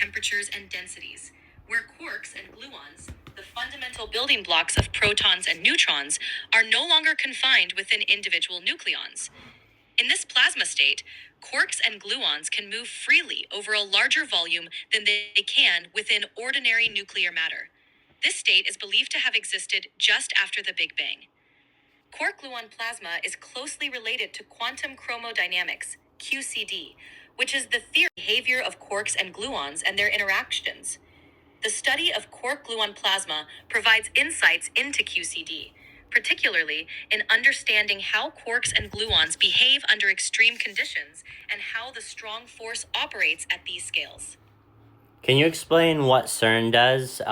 temperatures and densities, where quarks and gluons, the fundamental building blocks of protons and neutrons, are no longer confined within individual nucleons. In this plasma state, quarks and gluons can move freely over a larger volume than they can within ordinary nuclear matter. This state is believed to have existed just after the Big Bang. Quark-gluon plasma is closely related to quantum chromodynamics, QCD, which is the theory of behavior of quarks and gluons and their interactions. The study of quark-gluon plasma provides insights into QCD, particularly in understanding how quarks and gluons behave under extreme conditions and how the strong force operates at these scales. Can you explain what Cern does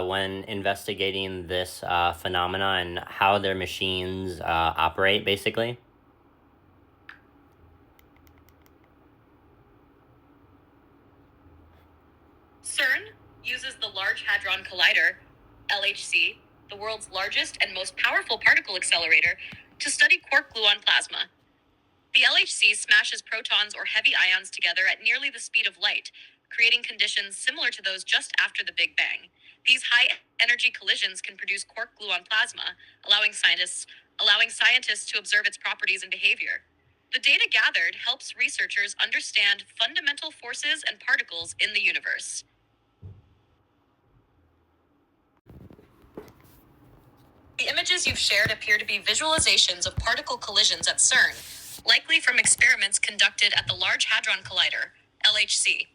when investigating this phenomena and how their machines operate, basically? Cern uses the Large Hadron Collider, LHC, the world's largest and most powerful particle accelerator, to study quark-gluon plasma. The LHC smashes protons or heavy ions together at nearly the speed of light, creating conditions similar to those just after the Big Bang. These high-energy collisions can produce quark-gluon plasma, allowing scientists to observe its properties and behavior. The data gathered helps researchers understand fundamental forces and particles in the universe. The images you've shared appear to be visualizations of particle collisions at Cern, likely from experiments conducted at the Large Hadron Collider, LHC.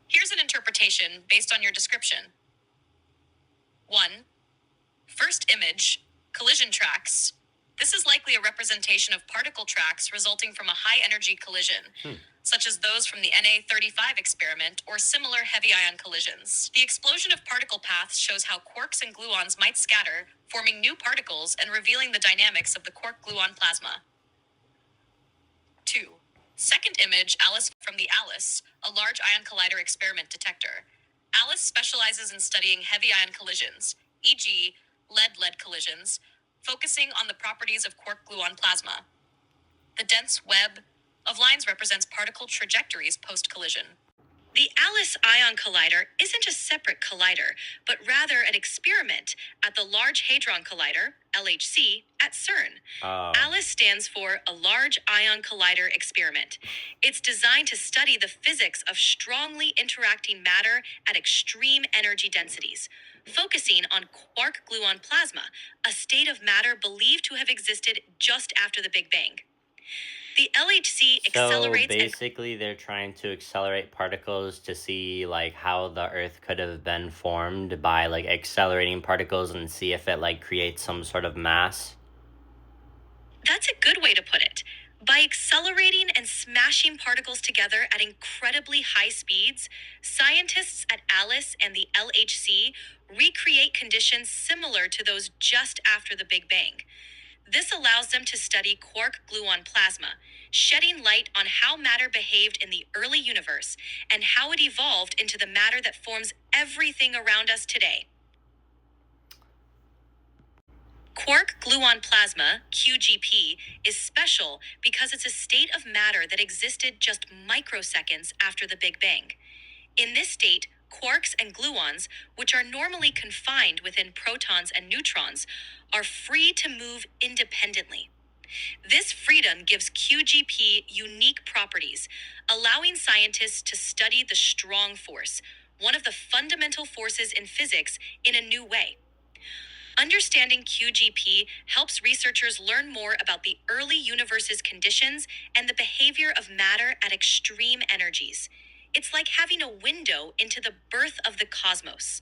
Here's an interpretation based on your description. 1. First image, collision tracks. This is likely a representation of particle tracks resulting from a high-energy collision, such as those from the Na-35 experiment or similar heavy ion collisions. The explosion of particle paths shows how quarks and gluons might scatter, forming new particles and revealing the dynamics of the quark-gluon plasma. 2. Second image, Alice from the ALICE, a Large Ion Collider experiment detector. ALICE specializes in studying heavy ion collisions, e.g., lead-lead collisions, focusing on the properties of quark-gluon plasma. The dense web of lines represents particle trajectories post-collision. The ALICE Ion Collider isn't a separate collider, but rather an experiment at the Large Hadron Collider, LHC, at Cern. ALICE stands for a Large Ion Collider Experiment. It's designed to study the physics of strongly interacting matter at extreme energy densities, focusing on quark-gluon plasma, a state of matter believed to have existed just after the Big Bang. The LHC accelerates. So basically, they're trying to accelerate particles to see how the Earth could have been formed by accelerating particles and see if it creates some sort of mass. That's a good way to put it. By accelerating and smashing particles together at incredibly high speeds, scientists at ALICE and the LHC recreate conditions similar to those just after the Big Bang. This allows them to study quark-gluon plasma, shedding light on how matter behaved in the early universe and how it evolved into the matter that forms everything around us today. Quark-gluon plasma, QGP, is special because it's a state of matter that existed just microseconds after the Big Bang. In this state, quarks and gluons, which are normally confined within protons and neutrons, are free to move independently. This freedom gives QGP unique properties, allowing scientists to study the strong force, one of the fundamental forces in physics, in a new way. Understanding QGP helps researchers learn more about the early universe's conditions and the behavior of matter at extreme energies. It's like having a window into the birth of the cosmos.